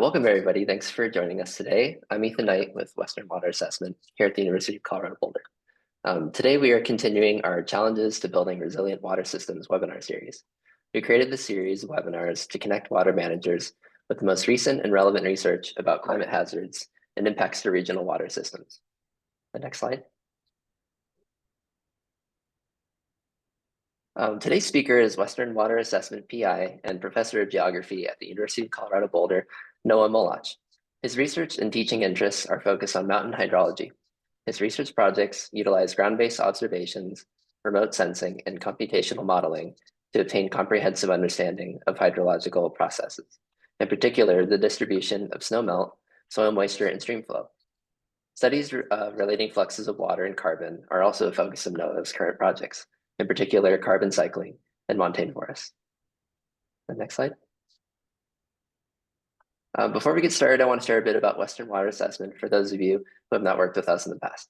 Welcome, everybody. Thanks for joining us today. I'm Ethan Knight with Western Water Assessment here at the University of Colorado Boulder. Today, we are continuing our Challenges to Building Resilient Water Systems webinar series. We created this series of webinars to connect water managers with the most recent and relevant research about climate hazards and impacts to regional water systems. The next slide. Today's speaker is Western Water Assessment PI and Professor of Geography at the University of Colorado Boulder, Noah Molach. His research and teaching interests are focused on mountain hydrology. His research projects utilize ground-based observations, remote sensing, and computational modeling to obtain comprehensive understanding of hydrological processes, in particular, the distribution of snowmelt, soil moisture, and stream flow. Studies relating fluxes of water and carbon are also a focus of NOAA's current projects, in particular carbon cycling and montane forests. The next slide. Before we get started, I want to share a bit about Western Water Assessment for those of you who have not worked with us in the past.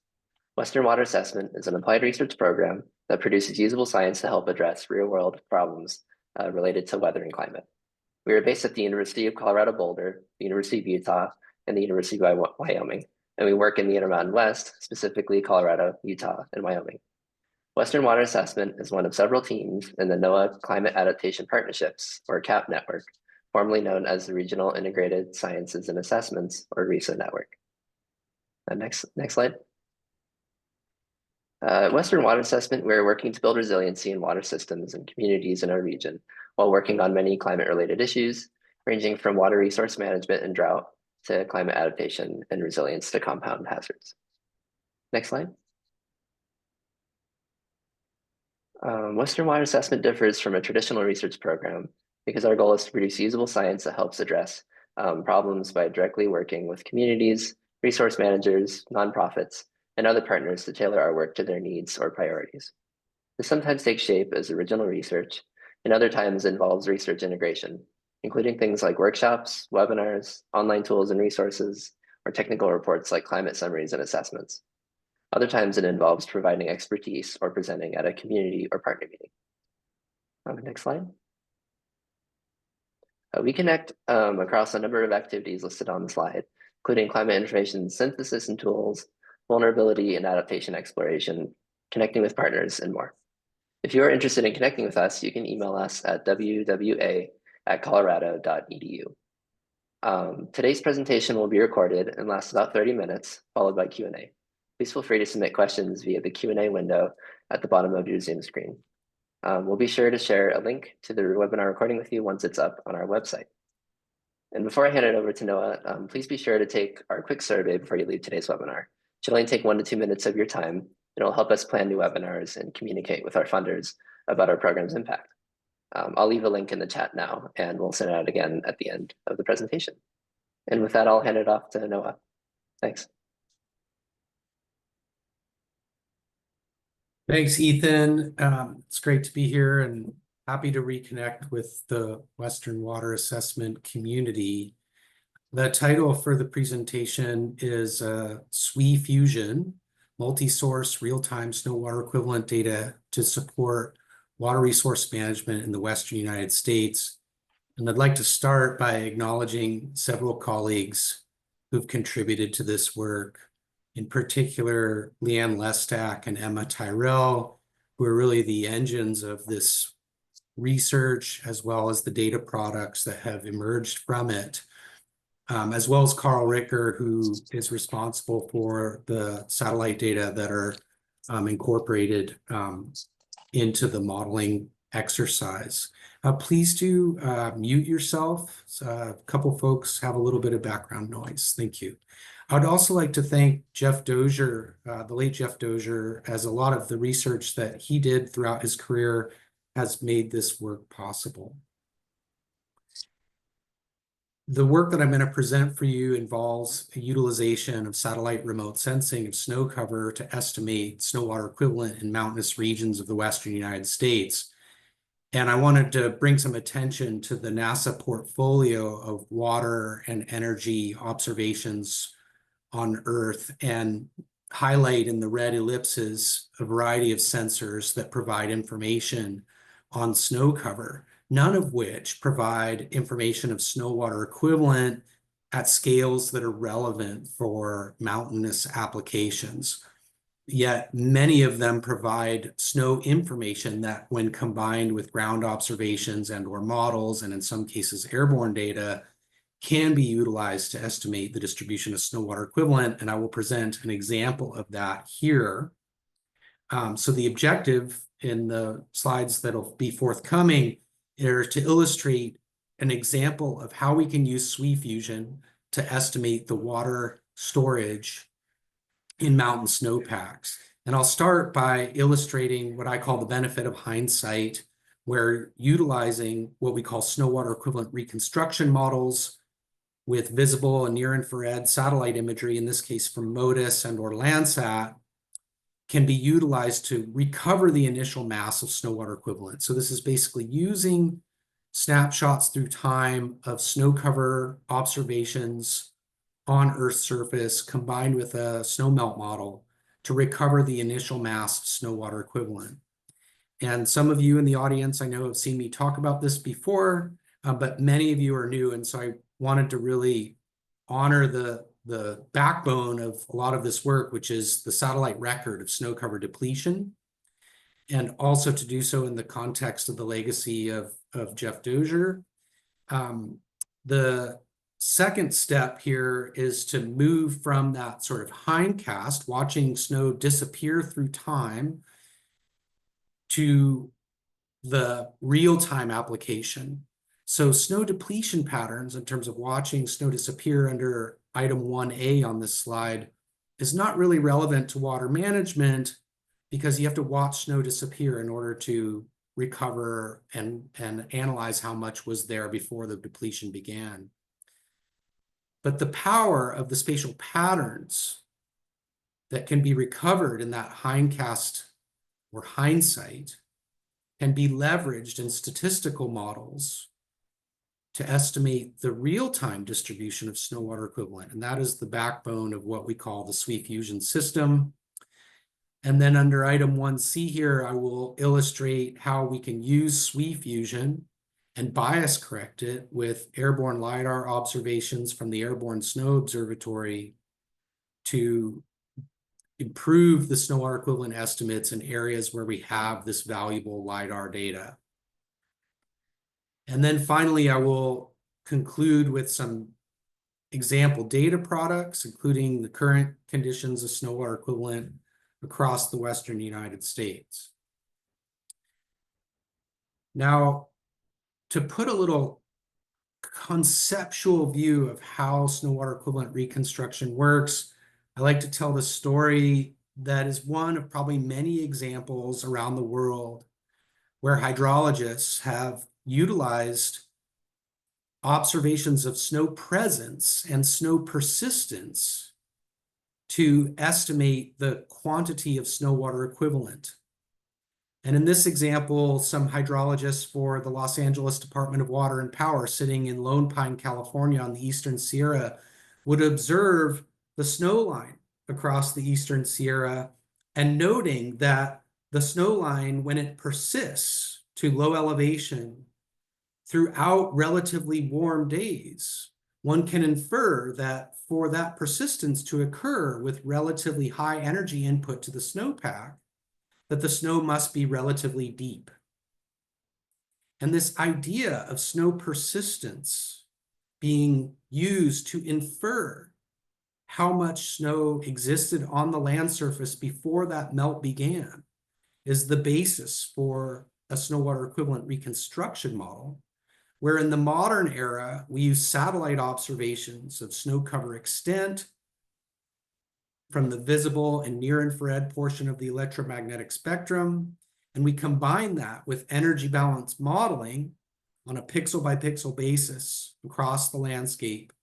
Western Water Assessment is an applied research program that produces usable science to help address real-world problems related to weather and climate. We are based at the University of Colorado Boulder, the University of Utah, and the University of Wyoming, and we work in the Intermountain West, specifically Colorado, Utah, and Wyoming. Western Water Assessment is one of several teams in the NOAA Climate Adaptation Partnerships, or CAP network, formerly known as the Regional Integrated Sciences and Assessments, or RISA network. Next slide. Western Water Assessment, we're working to build resiliency in water systems and communities in our region while working on many climate-related issues, ranging from water resource management and drought to climate adaptation and resilience to compound hazards. Next slide. Western Water Assessment differs from a traditional research program because our goal is to produce usable science that helps address problems by directly working with communities, resource managers, nonprofits, and other partners to tailor our work to their needs or priorities. This sometimes takes shape as original research, and other times involves research integration, including things like workshops, webinars, online tools and resources, or technical reports like climate summaries and assessments. Other times it involves providing expertise or presenting at a community or partner meeting. Next slide. We connect across a number of activities listed on the slide, including climate information synthesis and tools, vulnerability and adaptation exploration, connecting with partners, and more. If you are interested in connecting with us, you can email us at wwa@colorado.edu. Today's presentation will be recorded and lasts about 30 minutes, followed by Q&A. Please feel free to submit questions via the Q&A window at the bottom of your Zoom screen. We'll be sure to share a link to the webinar recording with you once it's up on our website. And before I hand it over to Noah, please be sure to take our quick survey before you leave today's webinar. It should only take 1 to 2 minutes of your time, and it'll help us plan new webinars and communicate with our funders about our program's impact. I'll leave a link in the chat now, and we'll send it out again at the end of the presentation. And with that, I'll hand it off to Noah. Thanks. Thanks, Ethan. It's great to be here and happy to reconnect with the Western Water Assessment community. The title for the presentation is SWE-Fusion, multi-source real-time snow water equivalent data to support water resource management in the Western United States. And I'd like to start by acknowledging several colleagues who've contributed to this work. In particular, Leanne Lestack and Emma Tyrell, who are really the engines of this research, as well as the data products that have emerged from it, as well as Carl Ricker, who is responsible for the satellite data that are incorporated into the modeling exercise. Please do mute yourself. A couple folks have a little bit of background noise. Thank you. I'd also like to thank Jeff Dozier, the late Jeff Dozier, as a lot of the research that he did throughout his career has made this work possible. The work that I'm going to present for you involves a utilization of satellite remote sensing of snow cover to estimate snow water equivalent in mountainous regions of the Western United States. And I wanted to bring some attention to the NASA portfolio of water and energy observations on Earth and highlight in the red ellipses a variety of sensors that provide information on snow cover, none of which provide information of snow water equivalent at scales that are relevant for mountainous applications. Yet many of them provide snow information that, when combined with ground observations and/or models, and in some cases airborne data, can be utilized to estimate the distribution of snow water equivalent. And I will present an example of that here. So the objective in the slides that'll be forthcoming is to illustrate an example of how we can use SWE-Fusion to estimate the water storage in mountain snowpacks. And I'll start by illustrating what I call the benefit of hindsight, where utilizing what we call snow water equivalent reconstruction models with visible and near infrared satellite imagery, in this case from MODIS and or Landsat, can be utilized to recover the initial mass of snow water equivalent. So this is basically using snapshots through time of snow cover observations on Earth's surface combined with a snowmelt model to recover the initial mass of snow water equivalent. And some of you in the audience, I know, have seen me talk about this before, but many of you are new. And so I wanted to really honor the backbone of a lot of this work, which is the satellite record of snow cover depletion, and also to do so in the context of the legacy of Jeff Dozier. The second step here is to move from that sort of hindcast, watching snow disappear through time, to the real-time application. So snow depletion patterns, in terms of watching snow disappear under item 1A on this slide, is not really relevant to water management, because you have to watch snow disappear in order to recover and analyze how much was there before the depletion began. But the power of the spatial patterns that can be recovered in that hindcast or hindsight can be leveraged in statistical models to estimate the real-time distribution of snow water equivalent. And that is the backbone of what we call the SWE-Fusion system. And then under item 1C here, I will illustrate how we can use SWE-Fusion and bias correct it with airborne LiDAR observations from the Airborne Snow Observatory to improve the snow water equivalent estimates in areas where we have this valuable LiDAR data. And then finally, I will conclude with some example data products, including the current conditions of snow water equivalent across the Western United States. Now, to put a little conceptual view of how snow water equivalent reconstruction works, I like to tell the story that is one of probably many examples around the world where hydrologists have utilized observations of snow presence and snow persistence to estimate the quantity of snow water equivalent. And in this example, some hydrologists for the Los Angeles Department of Water and Power, sitting in Lone Pine, California on the Eastern Sierra, would observe the snow line across the Eastern Sierra, and noting that the snow line, when it persists to low elevation throughout relatively warm days, one can infer that for that persistence to occur with relatively high energy input to the snowpack, that the snow must be relatively deep. And this idea of snow persistence being used to infer how much snow existed on the land surface before that melt began is the basis for a snow water equivalent reconstruction model, where in the modern era, we use satellite observations of snow cover extent from the visible and near infrared portion of the electromagnetic spectrum, and we combine that with energy balance modeling on a pixel by pixel basis across the landscape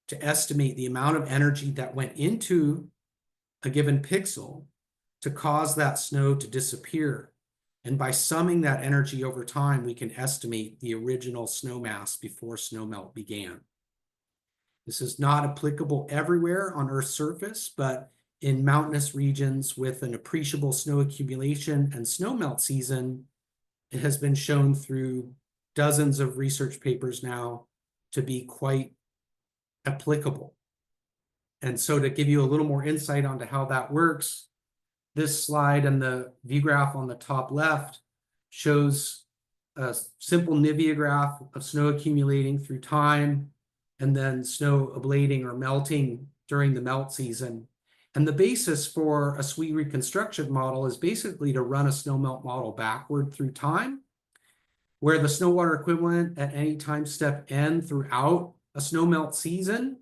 to estimate the amount of energy that went into a given pixel to cause that snow to disappear. And by summing that energy over time, we can estimate the original snow mass before snowmelt began. This is not applicable everywhere on Earth's surface, but in mountainous regions with an appreciable snow accumulation and snowmelt season, it has been shown through dozens of research papers now to be quite applicable. And so to give you a little more insight onto how that works, this slide and the view graph on the top left shows a simple Nivea graph of snow accumulating through time and then snow ablating or melting during the melt season. And the basis for a SWE reconstruction model is basically to run a snowmelt model backward through time, where the snow water equivalent at any time step n throughout a snowmelt season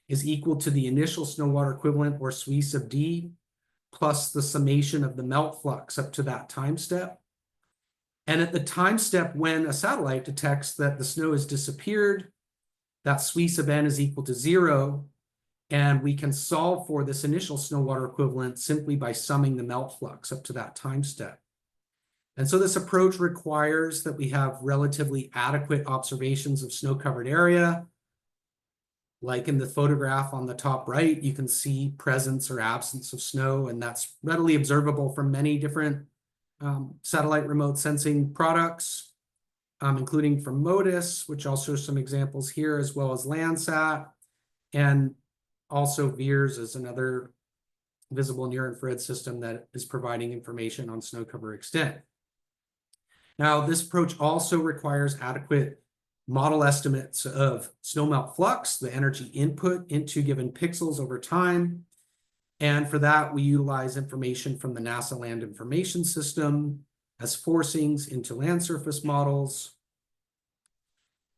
is equal to the initial snow water equivalent, or SWE sub d, plus the summation of the melt flux up to that time step. And at the time step when a satellite detects that the snow has disappeared, that SWE sub n is equal to 0, and we can solve for this initial snow water equivalent simply by summing the melt flux up to that time step. And so this approach requires that we have relatively adequate observations of snow-covered area. Like in the photograph on the top right, you can see presence or absence of snow, and that's readily observable from many different satellite remote sensing products, including from MODIS, which I'll show some examples here, as well as Landsat, and also VIIRS is another visible near-infrared system that is providing information on snow cover extent. Now, this approach also requires adequate model estimates of snowmelt flux, the energy input into given pixels over time. And for that, we utilize information from the NASA Land Information System as forcings into land surface models,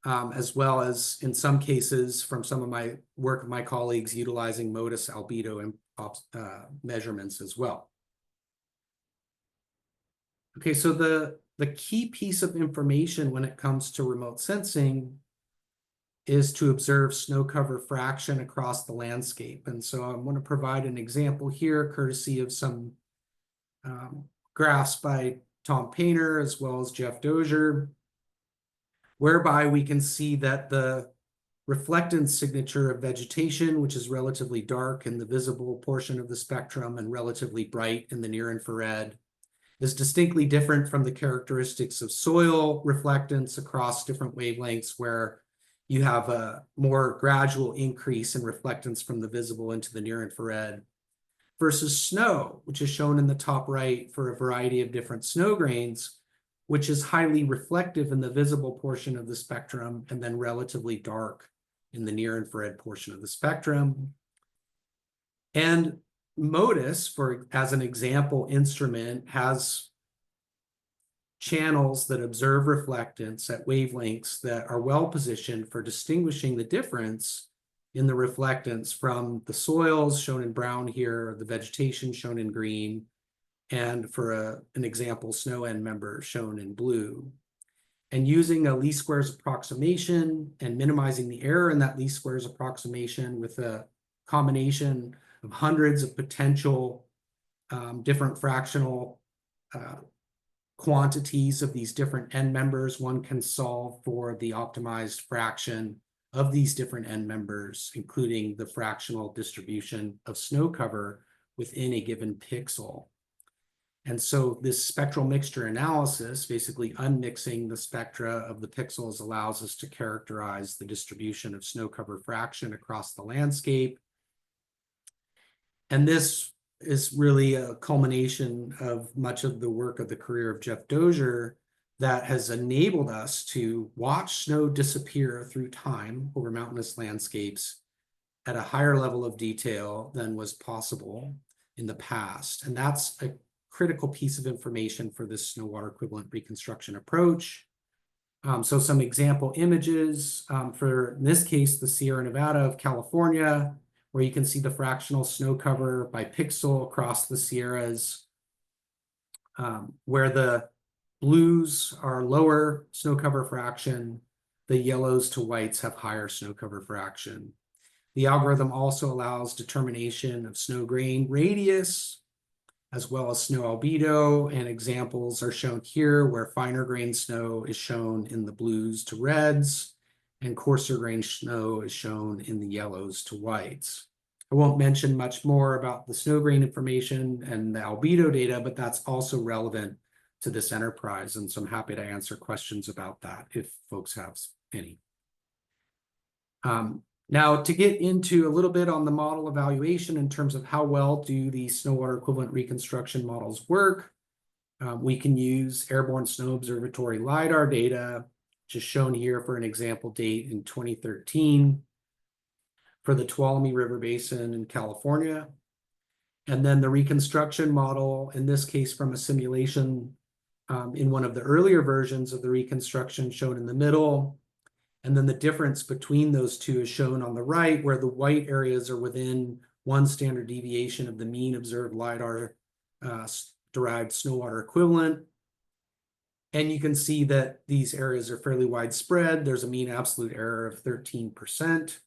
as well as, in some cases, from some of my work of my colleagues, utilizing MODIS albedo and measurements as well. Okay, so the key piece of information when it comes to remote sensing is to observe snow cover fraction across the landscape. And so I'm going to provide an example here, courtesy of some graphs by Tom Painter as well as Jeff Dozier, whereby we can see that the reflectance signature of vegetation, which is relatively dark in the visible portion of the spectrum and relatively bright in the near infrared, is distinctly different from the characteristics of soil reflectance across different wavelengths, where you have a more gradual increase in reflectance from the visible into the near infrared, versus snow, which is shown in the top right for a variety of different snow grains, which is highly reflective in the visible portion of the spectrum and then relatively dark in the near infrared portion of the spectrum. And MODIS, as an example instrument, has channels that observe reflectance at wavelengths that are well positioned for distinguishing the difference in the reflectance from the soils shown in brown here, the vegetation shown in green, and for an example, snow end member shown in blue. And using a least squares approximation and minimizing the error in that least squares approximation with a combination of hundreds of potential different fractional quantities of these different end members, one can solve for the optimized fraction of these different end members, including the fractional distribution of snow cover within a given pixel. And so this spectral mixture analysis, basically unmixing the spectra of the pixels, allows us to characterize the distribution of snow cover fraction across the landscape. And this is really a culmination of much of the work of the career of Jeff Dozier that has enabled us to watch snow disappear through time over mountainous landscapes at a higher level of detail than was possible in the past. And that's a critical piece of information for this snow water equivalent reconstruction approach. So some example images for, in this case, the Sierra Nevada of California, where you can see the fractional snow cover by pixel across the Sierras, where the blues are lower snow cover fraction, the yellows to whites have higher snow cover fraction. The algorithm also allows determination of snow grain radius, as well as snow albedo, and examples are shown here where finer grain snow is shown in the blues to reds, and coarser grain snow is shown in the yellows to whites. I won't mention much more about the snow grain information and the albedo data, but that's also relevant to this enterprise, and so I'm happy to answer questions about that if folks have any. Now, to get into a little bit on the model evaluation in terms of how well do the snow water equivalent reconstruction models work, we can use airborne snow observatory LiDAR data, which is shown here for an example date in 2013 for the Tuolumne River Basin in California. And then the reconstruction model, in this case from a simulation in one of the earlier versions of the reconstruction shown in the middle. And then the difference between those two is shown on the right, where the white areas are within 1 standard deviation of the mean observed LiDAR derived snow water equivalent. And you can see that these areas are fairly widespread. There's a mean absolute error of 13%.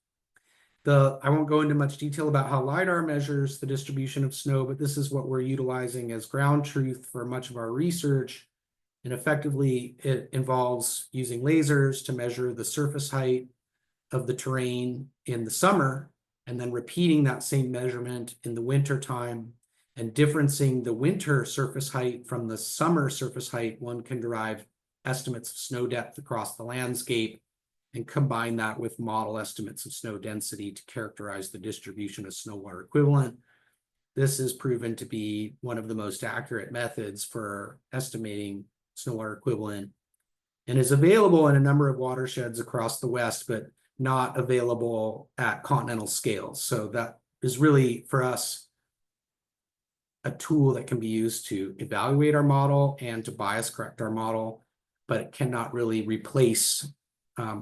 I won't go into much detail about how LiDAR measures the distribution of snow, but this is what we're utilizing as ground truth for much of our research. And effectively, it involves using lasers to measure the surface height of the terrain in the summer, and then repeating that same measurement in the winter time, and differencing the winter surface height from the summer surface height. One can derive estimates of snow depth across the landscape and combine that with model estimates of snow density to characterize the distribution of snow water equivalent. This is proven to be one of the most accurate methods for estimating snow water equivalent, and is available in a number of watersheds across the West, but not available at continental scales. So that is really, for us, a tool that can be used to evaluate our model and to bias correct our model, but it cannot really replace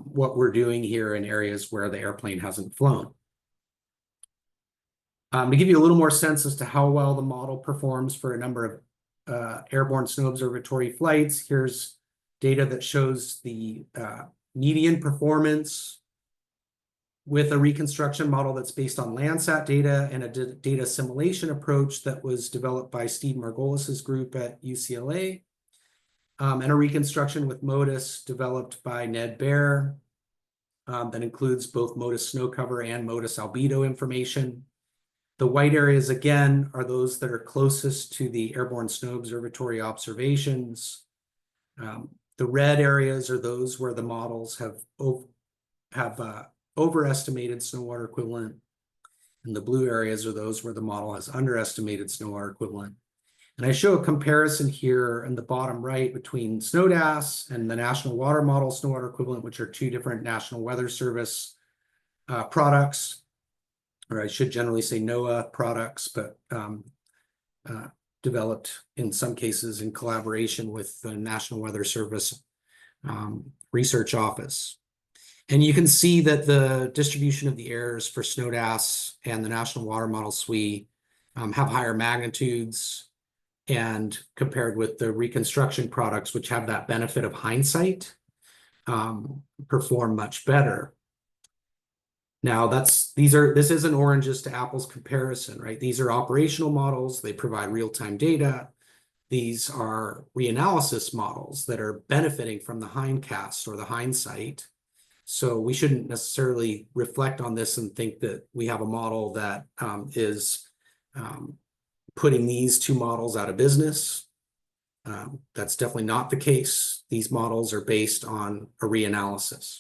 what we're doing here in areas where the airplane hasn't flown. To give you a little more sense as to how well the model performs for a number of airborne snow observatory flights, here's data that shows the median performance with a reconstruction model that's based on Landsat data and a data assimilation approach that was developed by Steve Margolis's group at UCLA, and a reconstruction with MODIS developed by Ned Baer that includes both MODIS snow cover and MODIS albedo information. The white areas, again, are those that are closest to the airborne snow observatory observations. The red areas are those where the models have overestimated snow water equivalent, and the blue areas are those where the model has underestimated snow water equivalent. And I show a comparison here in the bottom right between SNODAS and the National Water Model snow water equivalent, which are two different National Weather Service products, or I should generally say NOAA products, but developed in some cases in collaboration with the National Weather Service Research Office. And you can see that the distribution of the errors for SNODAS and the National Water Model SWE have higher magnitudes, and compared with the reconstruction products, which have that benefit of hindsight, perform much better. Now, this is an oranges to apples comparison, right? These are operational models. They provide real-time data. These are reanalysis models that are benefiting from the hindcast or the hindsight. So we shouldn't necessarily reflect on this and think that we have a model that is putting these two models out of business. That's definitely not the case. These models are based on a reanalysis.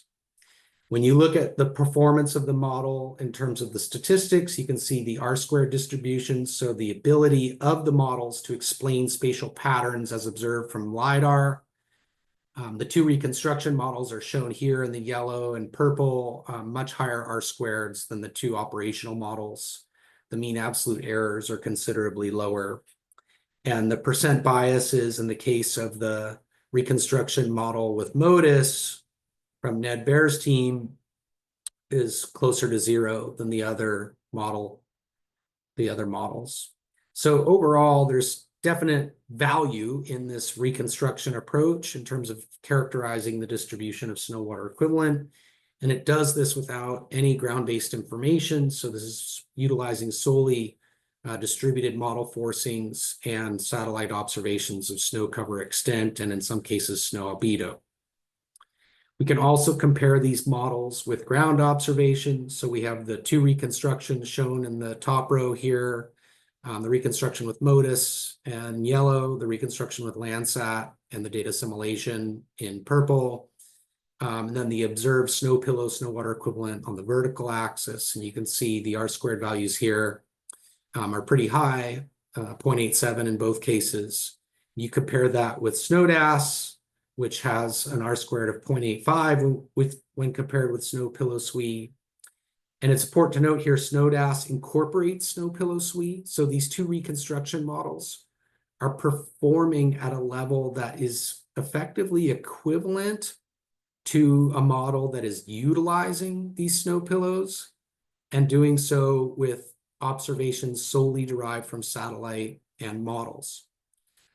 When you look at the performance of the model in terms of the statistics, you can see the R-squared distribution, so the ability of the models to explain spatial patterns as observed from LiDAR. The two reconstruction models are shown here in the yellow and purple, much higher R-squareds than the two operational models. The mean absolute errors are considerably lower. And the percent biases in the case of the reconstruction model with MODIS from Ned Baer's team is closer to 0 than the other models. So overall, there's definite value in this reconstruction approach in terms of characterizing the distribution of snow water equivalent. And it does this without any ground-based information. So this is utilizing solely distributed model forcings and satellite observations of snow cover extent, and in some cases, snow albedo. We can also compare these models with ground observations. So we have the two reconstructions shown in the top row here, the reconstruction with MODIS in yellow, the reconstruction with Landsat, and the data assimilation in purple. And then the observed snow pillow, snow water equivalent on the vertical axis. And you can see the R-squared values here are pretty high, 0.87 in both cases. You compare that with SNODAS, which has an R-squared of 0.85 when compared with snow pillow SWE. And it's important to note here, SNODAS incorporates snow pillow SWE. So these two reconstruction models are performing at a level that is effectively equivalent to a model that is utilizing these snow pillows and doing so with observations solely derived from satellite and models.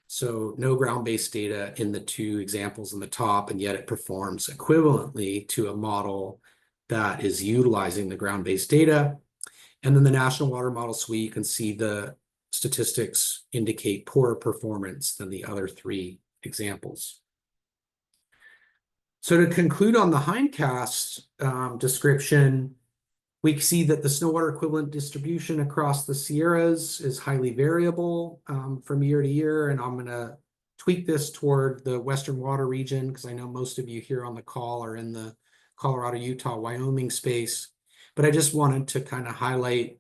So no ground-based data in the two examples in the top, and yet it performs equivalently to a model that is utilizing the ground-based data. And then the National Water Model SWE, you can see the statistics indicate poorer performance than the other three examples. So to conclude on the hindcast description, we see that the snow water equivalent distribution across the Sierras is highly variable from year to year. And I'm going to tweak this toward the Western water region because I know most of you here on the call are in the Colorado, Utah, Wyoming space. But I just wanted to kind of highlight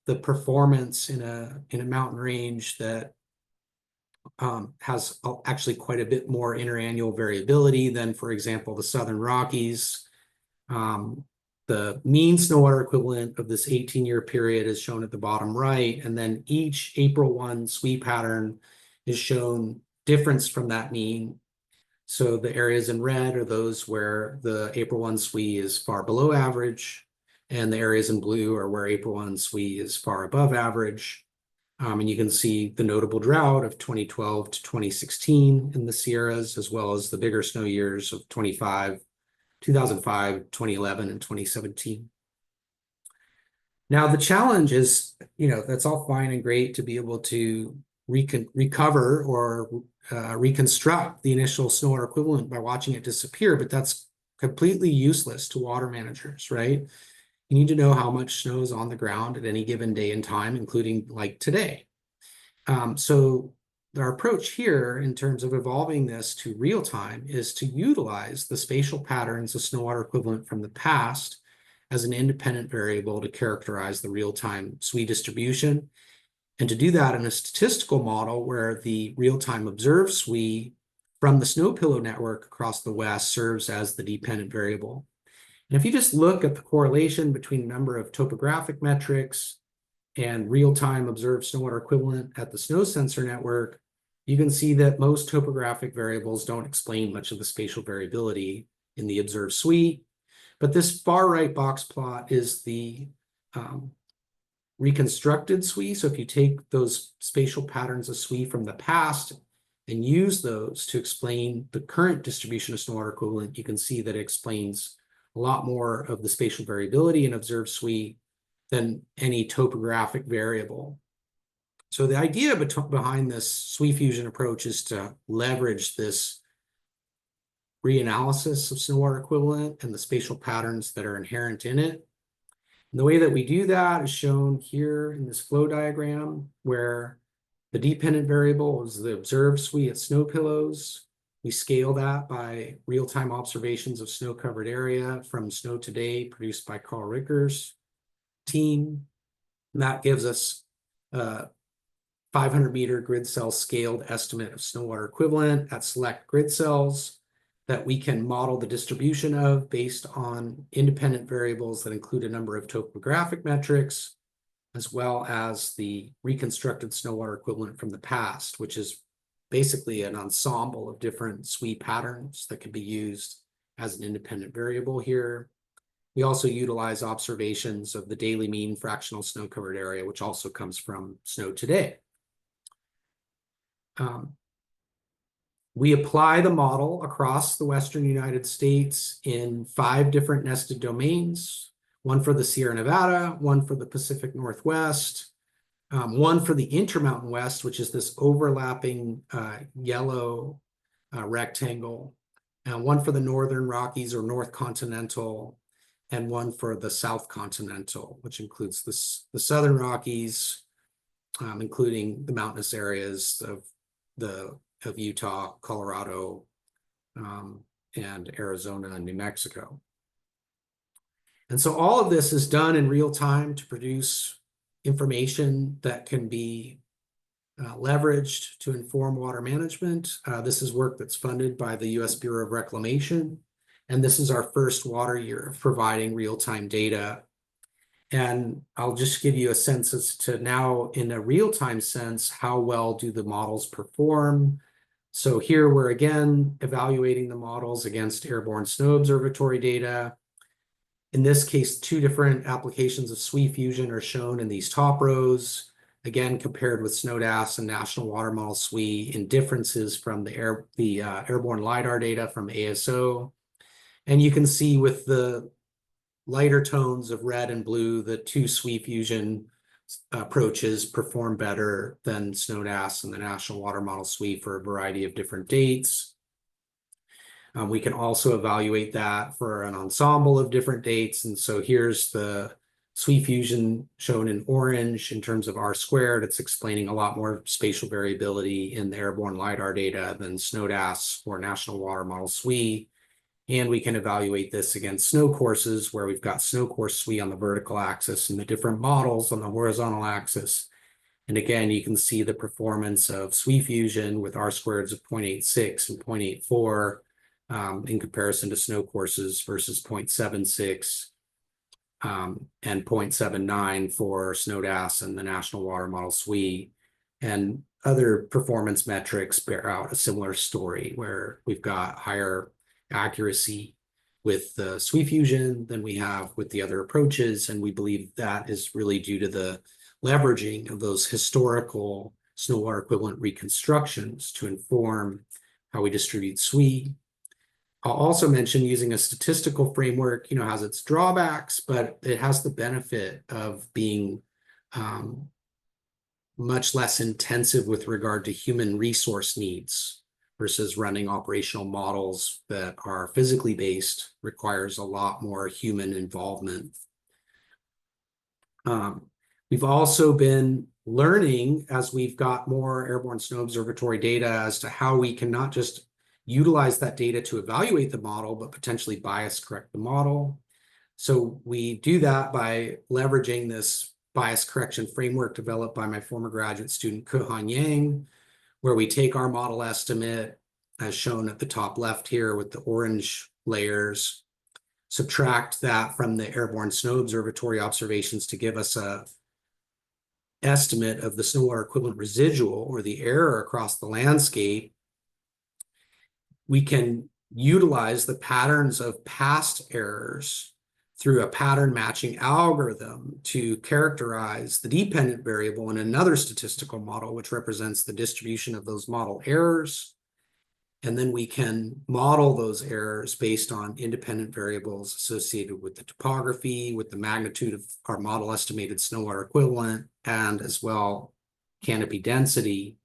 the performance in a mountain range that has actually quite a bit more interannual variability than, for example, the Southern Rockies. The mean snow water equivalent of this 18-year period is shown at the bottom right, and then each April 1 SWE pattern is shown difference from that mean. So the areas in red are those where the April 1 SWE is far below average, and the areas in blue are where April 1 SWE is far above average. And you can see the notable drought of 2012 to 2016 in the Sierras, as well as the bigger snow years of 2005, 2011, and 2017. Now, the challenge is, that's all fine and great to be able to recover or reconstruct the initial snow water equivalent by watching it disappear, but that's completely useless to water managers, right? You need to know how much snow is on the ground at any given day and time, including like today. So our approach here in terms of evolving this to real time is to utilize the spatial patterns of snow water equivalent from the past as an independent variable to characterize the real-time SWE distribution. And to do that in a statistical model where the real-time observed SWE from the snow pillow network across the West serves as the dependent variable. And if you just look at the correlation between the number of topographic metrics and real-time observed snow water equivalent at the snow sensor network, you can see that most topographic variables don't explain much of the spatial variability in the observed SWE. But this far right box plot is the reconstructed SWE. So if you take those spatial patterns of SWE from the past and use those to explain the current distribution of snow water equivalent, you can see that it explains a lot more of the spatial variability in observed SWE than any topographic variable. So the idea behind this SWE-Fusion approach is to leverage this reanalysis of snow water equivalent and the spatial patterns that are inherent in it. And the way that we do that is shown here in this flow diagram, where the dependent variable is the observed SWE at snow pillows. We scale that by real-time observations of snow-covered area from Snow Today, produced by Carl Ricker's team. And that gives us a 500-meter grid cell scaled estimate of snow water equivalent at select grid cells that we can model the distribution of based on independent variables that include a number of topographic metrics, as well as the reconstructed snow water equivalent from the past, which is basically an ensemble of different SWE patterns that can be used as an independent variable here. We also utilize observations of the daily mean fractional snow-covered area, which also comes from Snow Today. We apply the model across the Western United States in 5 different nested domains, one for the Sierra Nevada, one for the Pacific Northwest, one for the Intermountain West, which is this overlapping yellow rectangle, and one for the Northern Rockies or North Continental, and one for the South Continental, which includes the Southern Rockies, including the mountainous areas of Utah, Colorado, and Arizona and New Mexico. And so all of this is done in real time to produce information that can be leveraged to inform water management. This is work that's funded by the U.S. Bureau of Reclamation. And this is our first water year of providing real-time data. And I'll just give you a sense as to now, in a real-time sense, how well do the models perform. So here we're again evaluating the models against airborne snow observatory data. In this case, two different applications of SWE-Fusion are shown in these top rows, again compared with SNODAS and National Water Model SWE in differences from the airborne LiDAR data from ASO. And you can see with the lighter tones of red and blue, the two SWE-Fusion approaches perform better than SNODAS and the National Water Model SWE for a variety of different dates. We can also evaluate that for an ensemble of different dates. And so here's the SWE-Fusion shown in orange in terms of R². It's explaining a lot more spatial variability in the airborne LiDAR data than SNODAS or National Water Model SWE. And we can evaluate this against snow courses where we've got snow course SWE on the vertical axis and the different models on the horizontal axis. And again, you can see the performance of SWE-Fusion with R² of 0.86 and 0.84 in comparison to snow courses versus 0.76 and 0.79 for SNODAS and the National Water Model SWE. And other performance metrics bear out a similar story where we've got higher accuracy with the SWE-Fusion than we have with the other approaches. And we believe that is really due to the leveraging of those historical snow water equivalent reconstructions to inform how we distribute SWE. I'll also mention using a statistical framework, has its drawbacks, but it has the benefit of being much less intensive with regard to human resource needs versus running operational models that are physically based requires a lot more human involvement. We've also been learning as we've got more airborne snow observatory data as to how we can not just utilize that data to evaluate the model, but potentially bias correct the model. So we do that by leveraging this bias correction framework developed by my former graduate student, Kehan Yang, where we take our model estimate, as shown at the top left here with the orange layers, subtract that from the airborne snow observatory observations to give us a estimate of the snow water equivalent residual or the error across the landscape. We can utilize the patterns of past errors through a pattern matching algorithm to characterize the dependent variable in another statistical model, which represents the distribution of those model errors. And then we can model those errors based on independent variables associated with the topography, with the magnitude of our model estimated snow water equivalent, and as well canopy density.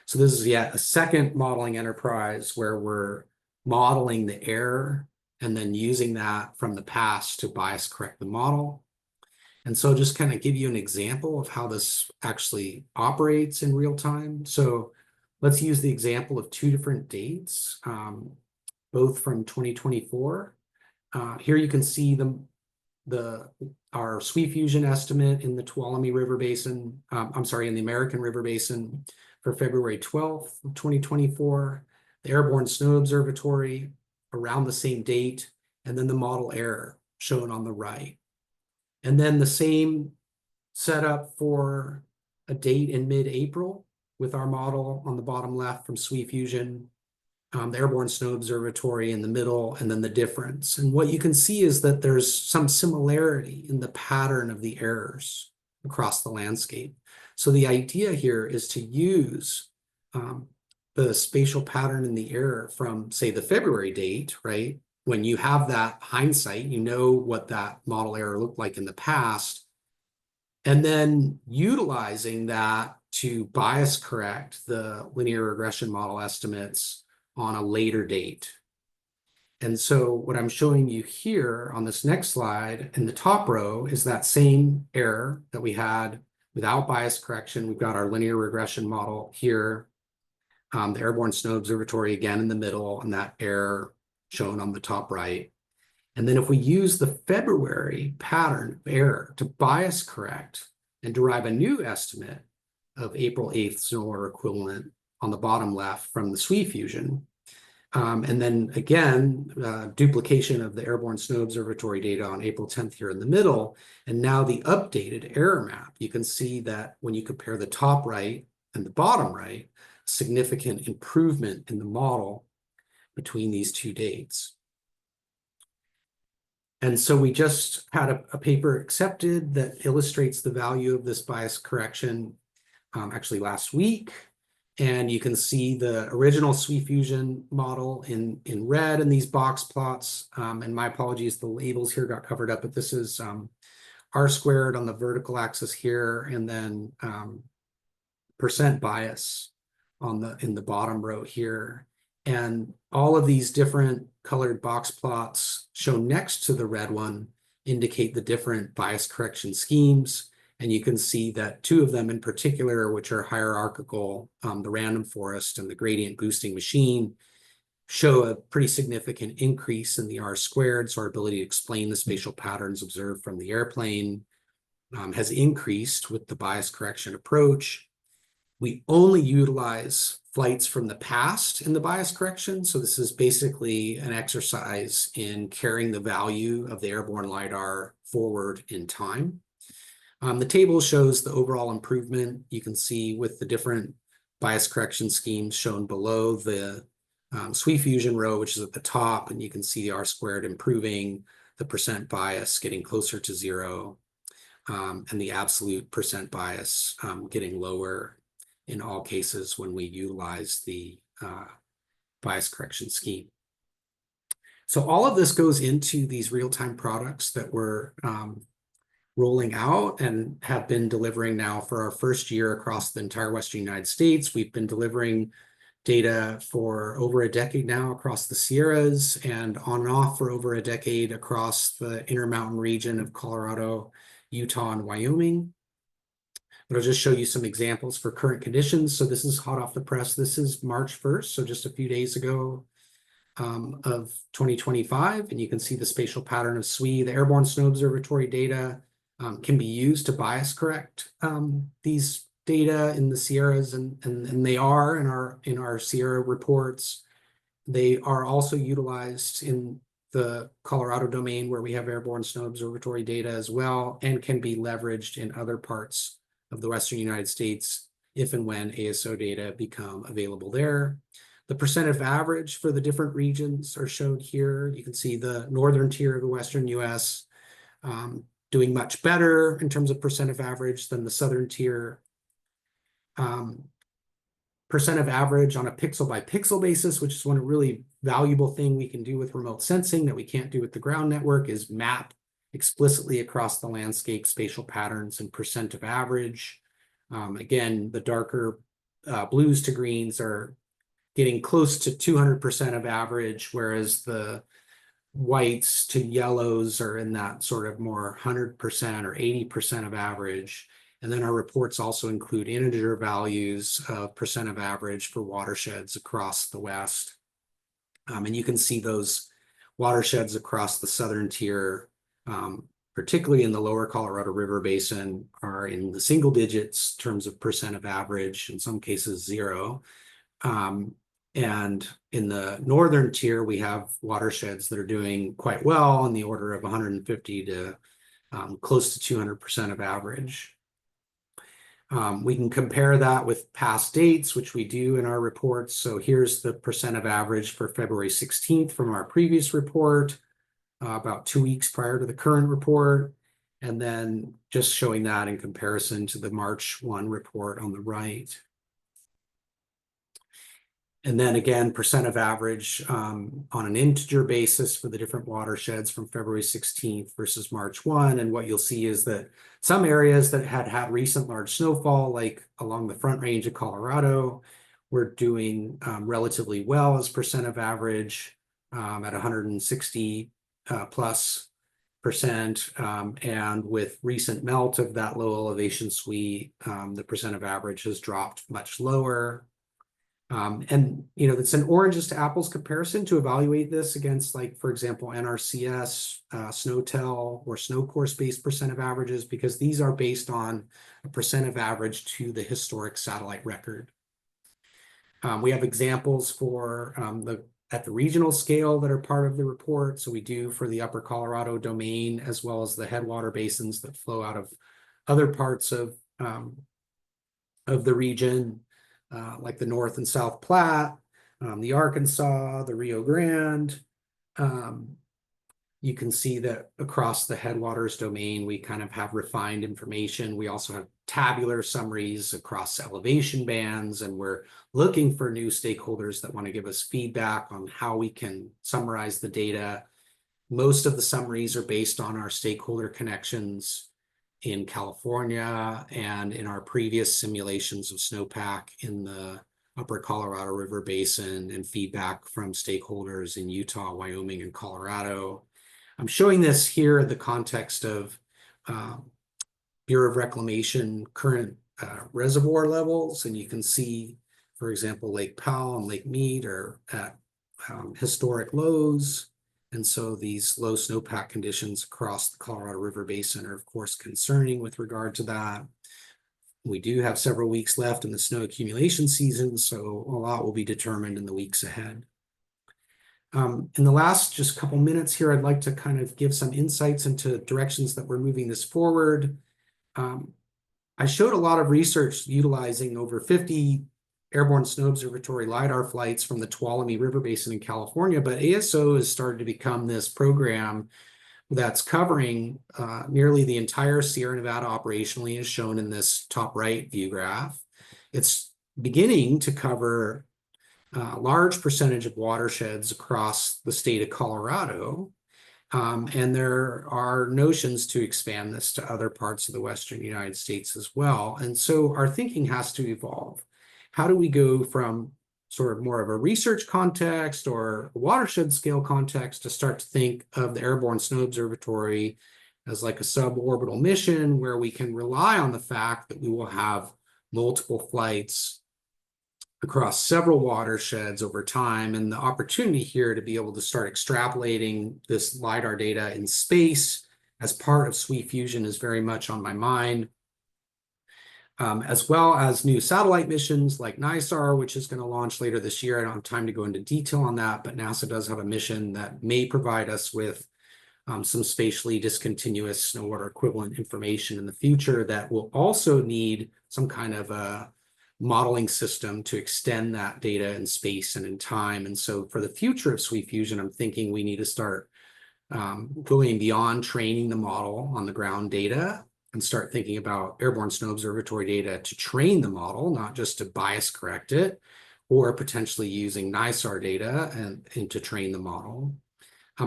So this is yet a second modeling enterprise where we're modeling the error and then using that from the past to bias correct the model. And so just kind of give you an example of how this actually operates in real time. So let's use the example of two different dates, both from 2024. Here you can see our SWE-Fusion estimate in the Tuolumne River Basin, in the American River Basin for February 12th, 2024, the Airborne Snow Observatory around the same date, and then the model error shown on the right. And then the same setup for a date in mid-April with our model on the bottom left from SWE-Fusion, the Airborne Snow Observatory in the middle, and then the difference. And what you can see is that there's some similarity in the pattern of the errors across the landscape. So the idea here is to use the spatial pattern in the error from, say, the February date, right? When you have that hindsight, you know what that model error looked like in the past, and then utilizing that to bias correct the linear regression model estimates on a later date. And so what I'm showing you here on this next slide in the top row is that same error that we had without bias correction. We've got our linear regression model here, the Airborne Snow Observatory again in the middle, and that error shown on the top right. And then if we use the February pattern of error to bias correct and derive a new estimate of April 8th snow order equivalent on the bottom left from the SWE-Fusion, and then again, duplication of the airborne snow observatory data on April 10th here in the middle, and now the updated error map, you can see that when you compare the top right and the bottom right, significant improvement in the model between these two dates. And so we just had a paper accepted that illustrates the value of this bias correction actually last week. And you can see the original SWE-Fusion model in red in these box plots. And my apologies, the labels here got covered up, but this is R squared on the vertical axis here, and then percent bias on in the bottom row here. And all of these different colored box plots shown next to the red one indicate the different bias correction schemes. And you can see that two of them in particular, which are hierarchical, the random forest and the gradient boosting machine, show a pretty significant increase in the R squared. So our ability to explain the spatial patterns observed from the airplane has increased with the bias correction approach. We only utilize flights from the past in the bias correction. So this is basically an exercise in carrying the value of the airborne LiDAR forward in time. The table shows the overall improvement. You can see with the different bias correction schemes shown below the SWE-Fusion row, which is at the top, and you can see the R squared improving, the percent bias getting closer to 0, and the absolute percent bias getting lower in all cases when we utilize the bias correction scheme. So all of this goes into these real-time products that we're rolling out and have been delivering now for our first year across the entire Western United States. We've been delivering data for over a decade now across the Sierras, and on and off for over a decade across the Intermountain region of Colorado, Utah, and Wyoming. But I'll just show you some examples for current conditions. So this is hot off the press. This is March 1st, so just a few days ago of 2025. And you can see the spatial pattern of SWE. The Airborne Snow Observatory data can be used to bias correct these data in the Sierras, and they are in our Sierra reports. They are also utilized in the Colorado domain where we have Airborne Snow Observatory data as well, and can be leveraged in other parts of the Western United States if and when ASO data become available there. The percent of average for the different regions are shown here. You can see the northern tier of the Western US doing much better in terms of percent of average than the southern tier. Percent of average on a pixel by pixel basis, which is one really valuable thing we can do with remote sensing that we can't do with the ground network, is map explicitly across the landscape spatial patterns and percent of average. Again, the darker blues to greens are getting close to 200% of average, whereas the whites to yellows are in that sort of more 100% or 80% of average. And then our reports also include integer values of percent of average for watersheds across the West. And you can see those watersheds across the southern tier, particularly in the lower Colorado River Basin, are in the single digits in terms of percent of average, in some cases 0. And in the northern tier, we have watersheds that are doing quite well in the order of 150 to close to 200% of average. We can compare that with past dates, which we do in our reports. So here's the percent of average for February 16th from our previous report, about 2 weeks prior to the current report. And then just showing that in comparison to the March 1 report on the right. And then again, percent of average on an integer basis for the different watersheds from February 16th versus March 1. And what you'll see is that some areas that had recent large snowfall, like along the Front Range of Colorado, were doing relatively well as percent of average at 160 plus percent. And with recent melt of that low elevation SWE, the percent of average has dropped much lower. And, you know, it's an oranges to apples comparison to evaluate this against, like, for example, NRCS, SNOTEL, or snow course-based percent of averages, because these are based on a percent of average to the historic satellite record. We have examples for at the regional scale that are part of the report. So we do for the Upper Colorado domain, as well as the headwater basins that flow out of other parts of the region, like the North and South Platte, the Arkansas, the Rio Grande. You can see that across the headwaters domain, we kind of have refined information. We also have tabular summaries across elevation bands, and we're looking for new stakeholders that want to give us feedback on how we can summarize the data. Most of the summaries are based on our stakeholder connections in California and in our previous simulations of snowpack in the Upper Colorado River Basin, and feedback from stakeholders in Utah, Wyoming, and Colorado. I'm showing this here in the context of Bureau of Reclamation current reservoir levels, and you can see, for example, Lake Powell and Lake Mead are at historic lows. And so these low snowpack conditions across the Colorado River Basin are, of course, concerning with regard to that. We do have several weeks left in the snow accumulation season, so a lot will be determined in the weeks ahead. In the last just couple minutes here, I'd like to kind of give some insights into directions that we're moving this forward. I showed a lot of research utilizing over 50 airborne snow observatory LiDAR flights from the Tuolumne River Basin in California, but ASO has started to become this program that's covering nearly the entire Sierra Nevada operationally, as shown in this top right view graph. It's beginning to cover a large percentage of watersheds across the state of Colorado. And there are notions to expand this to other parts of the Western United States as well. And so our thinking has to evolve. How do we go from sort of more of a research context or a watershed scale context to start to think of the Airborne Snow Observatory as like a suborbital mission, where we can rely on the fact that we will have multiple flights across several watersheds over time, and the opportunity here to be able to start extrapolating this LiDAR data in space as part of SWE-Fusion is very much on my mind. As well as new satellite missions like NISAR, which is going to launch later this year. I don't have time to go into detail on that, but NASA does have a mission that may provide us with some spatially discontinuous snow water equivalent information in the future that will also need some kind of a modeling system to extend that data in space and in time. And so for the future of SWE-Fusion, I'm thinking we need to start going beyond training the model on the ground data and start thinking about airborne snow observatory data to train the model, not just to bias correct it, or potentially using NISAR data and to train the model.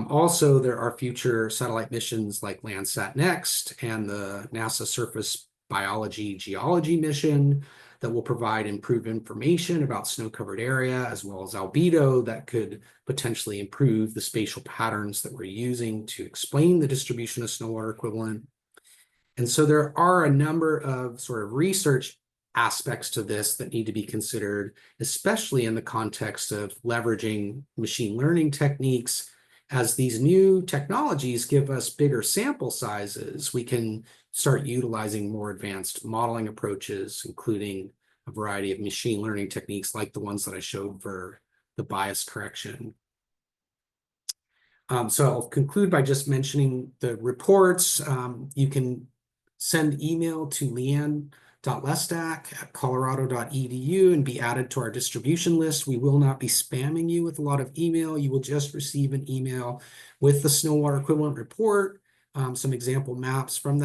Also, there are future satellite missions like Landsat Next and the NASA Surface Biology Geology mission that will provide improved information about snow-covered area, as well as albedo that could potentially improve the spatial patterns that we're using to explain the distribution of snow water equivalent. And so there are a number of sort of research aspects to this that need to be considered, especially in the context of leveraging machine learning techniques. As these new technologies give us bigger sample sizes, we can start utilizing more advanced modeling approaches, including a variety of machine learning techniques like the ones that I showed for the bias correction. So I'll conclude by just mentioning the reports. You can send email to leanne.lestak@colorado.edu and be added to our distribution list. We will not be spamming you with a lot of email. You will just receive an email with the snow water equivalent report. Some example maps from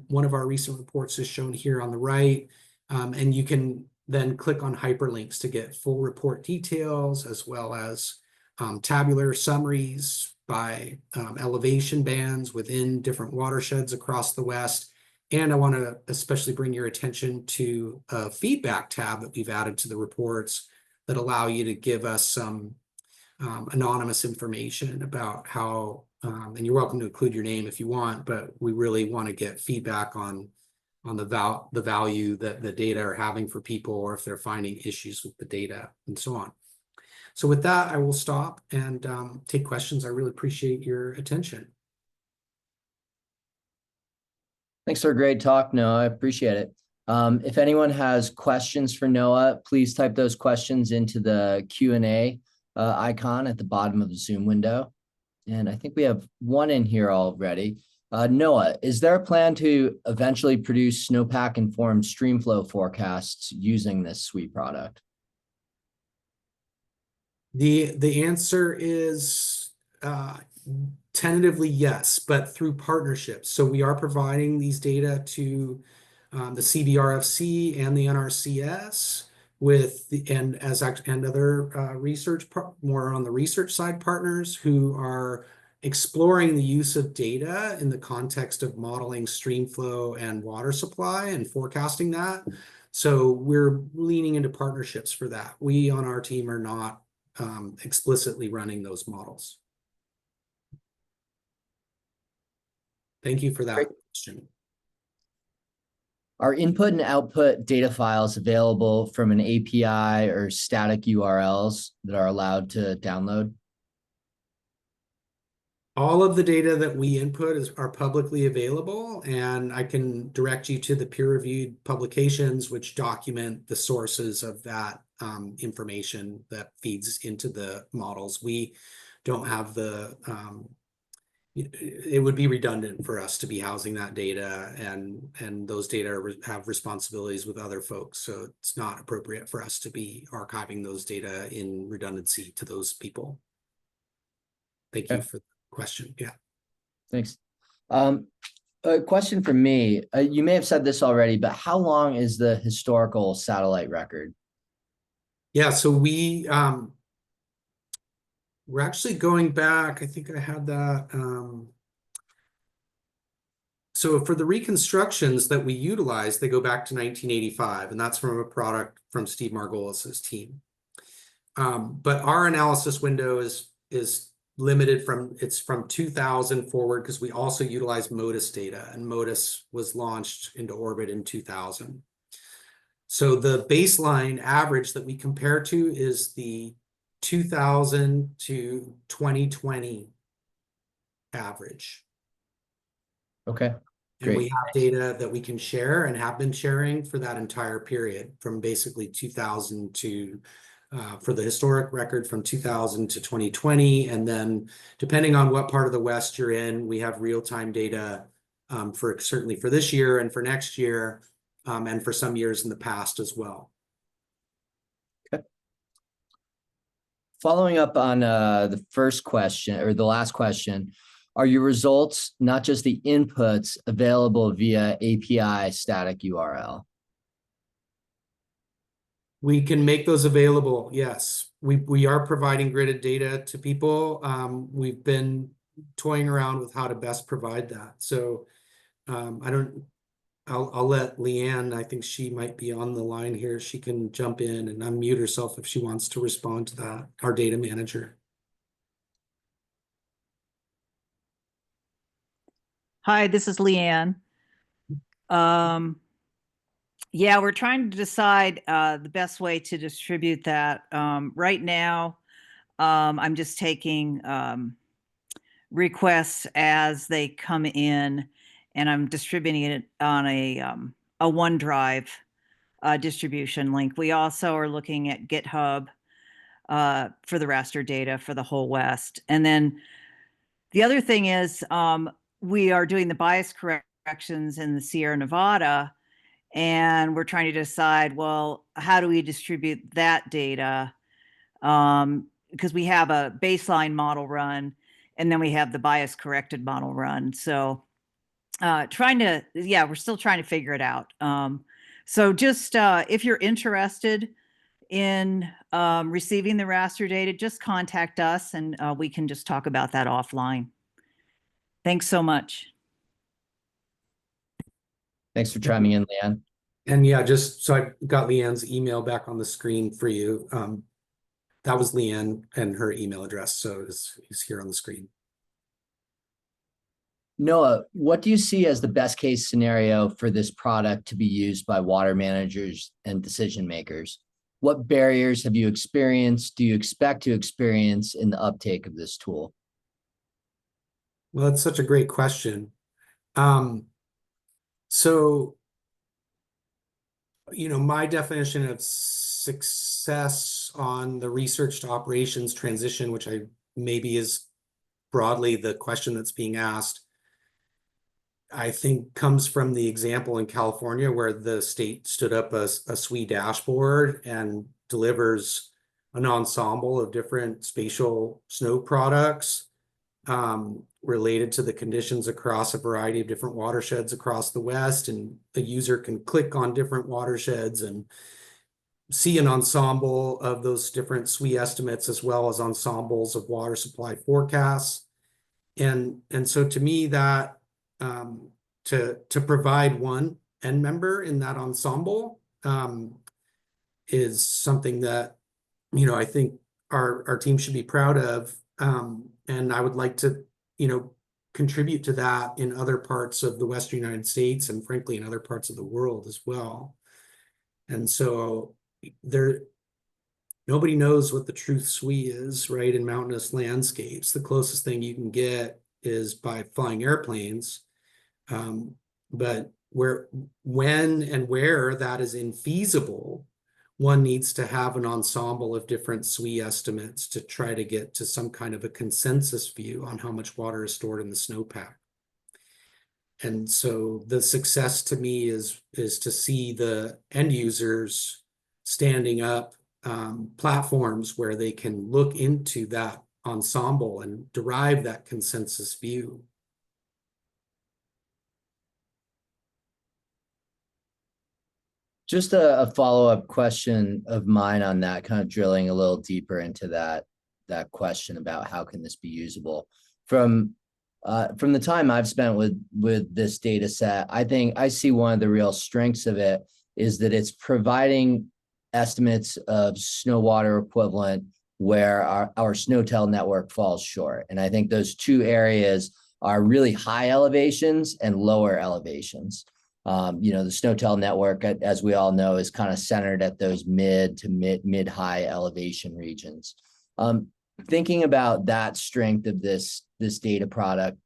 one of our recent reports is shown here on the right. And you can then click on hyperlinks to get full report details, as well as tabular summaries by elevation bands within different watersheds across the West. And I want to especially bring your attention to a feedback tab that we've added to the reports that allow you to give us some anonymous information about how, and you're welcome to include your name if you want, but we really want to get feedback on the value that the data are having for people, or if they're finding issues with the data and so on. So with that, I will stop and take questions. I really appreciate your attention. Thanks for a great talk, Noah. I appreciate it. If anyone has questions for Noah, please type those questions into the Q&A icon at the bottom of the Zoom window. And I think we have one in here already. Noah, is there a plan to eventually produce snowpack-informed streamflow forecasts using this SWE product? The answer is tentatively yes, but through partnerships. So we are providing these data to the CBRFC and the NRCS and other research, more on the research side, partners who are exploring the use of data in the context of modeling stream flow and water supply and forecasting that. So we're leaning into partnerships for that. We on our team are not explicitly running those models. Thank you for that question. Are input and output data files available from an API or static URLs that are allowed to download? All of the data that we input are publicly available, and I can direct you to the peer-reviewed publications which document the sources of that information that feeds into the models. We don't have the it would be redundant for us to be housing that data, and those data have responsibilities with other folks, so it's not appropriate for us to be archiving those data in redundancy to those people. Thank you for the question. Yeah. Thanks. A question from me. You may have said this already, but how long is the historical satellite record? Yeah, so we're actually going back. I think I had that. So for the reconstructions that we utilize, they go back to 1985, and that's from a product from Steve Margolis's team. But our analysis window is limited from 2000 forward, because we also utilize MODIS data, and MODIS was launched into orbit in 2000. So the baseline average that we compare to is the 2000 to 2020 average. Okay. And we have data that we can share and have been sharing for that entire period, from basically 2000 to for the historic record from 2000 to 2020. And then depending on what part of the West you're in, we have real-time data for certainly for this year and for next year, and for some years in the past as well. Okay. Following up on the first question, or the last question, are your results, not just the inputs, available via API static URL? We can make those available, yes. We are providing gridded data to people. We've been toying around with how to best provide that. So I'll let Leanne, I think she might be on the line here. She can jump in and unmute herself if she wants to respond to that, our data manager. Hi, this is Leanne. Yeah, we're trying to decide the best way to distribute that. Right now, I'm just taking requests as they come in, and I'm distributing it on a OneDrive distribution link. We also are looking at GitHub for the raster data for the whole West. And then the other thing is we are doing the bias corrections in the Sierra Nevada, and we're trying to decide, well, how do we distribute that data? Because we have a baseline model run, and then we have the bias corrected model run. So we're still trying to figure it out. So just if you're interested in receiving the raster data, just contact us, and we can just talk about that offline. Thanks so much. Thanks for chiming in, Leanne. And yeah, just so I got Leanne's email back on the screen for you. That was Leanne and her email address, so it's here on the screen. Noah, what do you see as the best case scenario for this product to be used by water managers and decision makers? What barriers have you experienced, do you expect to experience in the uptake of this tool? Well, that's such a great question. So, my definition of success on the research to operations transition, which I maybe is broadly the question that's being asked, I think comes from the example in California where the state stood up a SWE dashboard and delivers an ensemble of different spatial snow products related to the conditions across a variety of different watersheds across the West. And the user can click on different watersheds and see an ensemble of those different SWE estimates as well as ensembles of water supply forecasts. And so to me, that to provide one end member in that ensemble is something that I think our team should be proud of, and I would like to contribute to that in other parts of the Western United States and frankly in other parts of the world as well. And so nobody knows what the truth SWE is, right? In mountainous landscapes, the closest thing you can get is by flying airplanes. But when and where that is infeasible, one needs to have an ensemble of different SWE estimates to try to get to some kind of a consensus view on how much water is stored in the snowpack. And so the success to me is to see the end users standing up platforms where they can look into that ensemble and derive that consensus view. Just a follow-up question of mine on that, kind of drilling a little deeper into that question about how can this be usable. From the time I've spent with this data set, I think I see one of the real strengths of it is that it's providing estimates of snow water equivalent where our SNOTEL network falls short. And I think those two areas are really high elevations and lower elevations. The SNOTEL network, as we all know, is kind of centered at those mid to mid-high elevation regions. Thinking about that strength of this data product,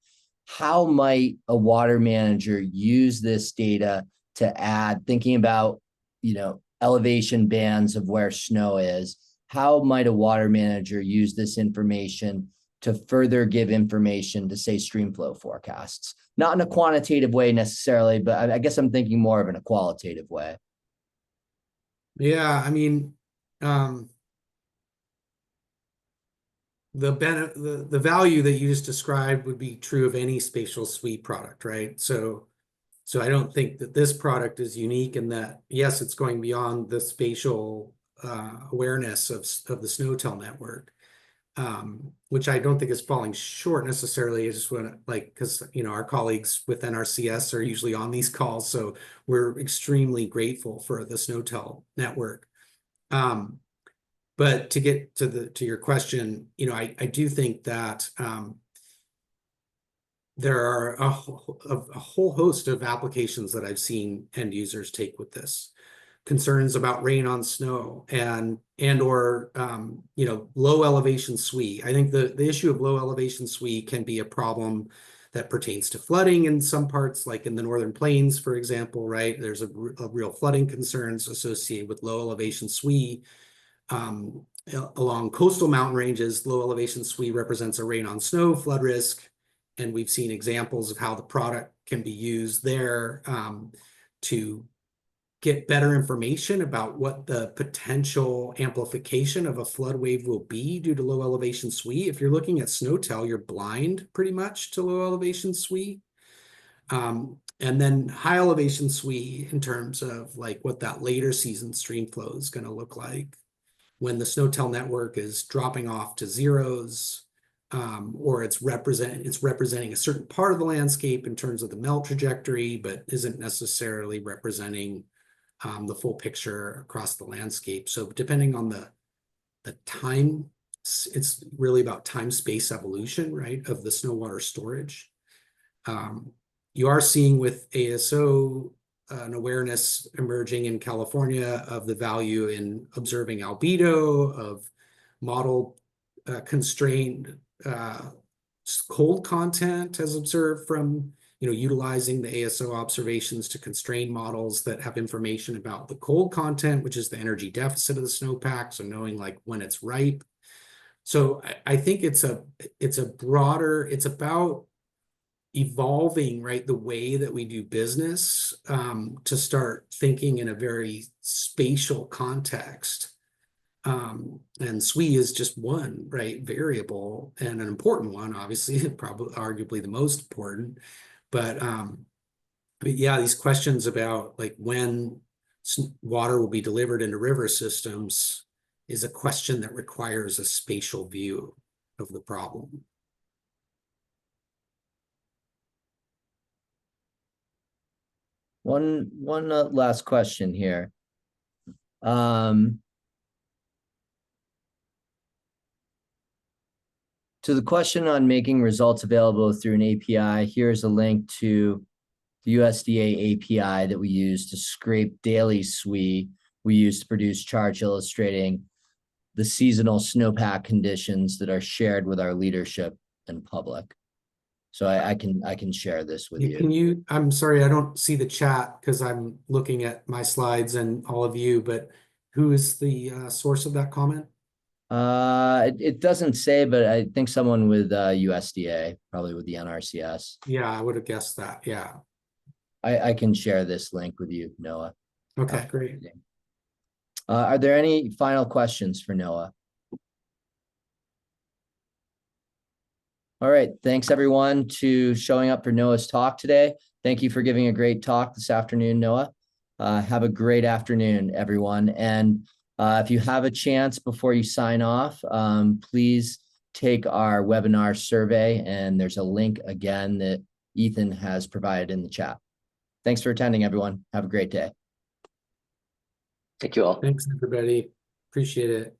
how might a water manager use this data to add, thinking about, elevation bands of where snow is, how might a water manager use this information to further give information to, say, streamflow forecasts? Not in a quantitative way necessarily, but I guess I'm thinking more of in a qualitative way. Yeah, I mean, the value that you just described would be true of any spatial SWE product, right? So I don't think that this product is unique in that, yes, it's going beyond the spatial awareness of the SNOTEL network. Which I don't think is falling short necessarily. I just want to because our colleagues with NRCS are usually on these calls, so we're extremely grateful for the SNOTEL network. But to get to your question, I do think that there are a whole host of applications that I've seen end users take with this. Concerns about rain on snow and or low elevation SWE. I think the issue of low elevation SWE can be a problem that pertains to flooding in some parts, like in the Northern Plains, for example, right? There's a real flooding concerns associated with low elevation SWE. Along coastal mountain ranges, low elevation SWE represents a rain on snow flood risk. And we've seen examples of how the product can be used there to get better information about what the potential amplification of a flood wave will be due to low elevation SWE. If you're looking at SNOTEL, you're blind pretty much to low elevation SWE. And then high elevation SWE in terms of what that later season stream flow is going to look like when the SNOTEL network is dropping off to zeros, or it's representing a certain part of the landscape in terms of the melt trajectory, but isn't necessarily representing the full picture across the landscape. So depending on the time, it's really about time space evolution, right, of the snow water storage. You are seeing with ASO an awareness emerging in California of the value in observing albedo, of model constrained cold content as observed from, utilizing the ASO observations to constrain models that have information about the cold content, which is the energy deficit of the snowpack. So knowing like when it's ripe. So I think it's about evolving, right, the way that we do business, to start thinking in a very spatial context. And SWE is just one, right, variable, and an important one, obviously, probably arguably the most important. But yeah, these questions about like when water will be delivered into river systems is a question that requires a spatial view of the problem. One last question here. To the question on making results available through an API, here's a link to the USDA API that we use to scrape daily SWE we use to produce charts illustrating the seasonal snowpack conditions that are shared with our leadership and public. So I can share this with you. I'm sorry, I don't see the chat because I'm looking at my slides and all of you, but who is the source of that comment? It doesn't say, but I think someone with USDA, probably with the NRCS. Yeah, I would have guessed that. Yeah. I can share this link with you, Noah. Okay, great. Are there any final questions for Noah? All right, thanks everyone to showing up for Noah's talk today. Thank you for giving a great talk this afternoon, Noah. Have a great afternoon, everyone. And if you have a chance before you sign off, please take our webinar survey, and there's a link again that Ethan has provided in the chat. Thanks for attending, everyone. Have a great day. Thank you all. Thanks, everybody. Appreciate it.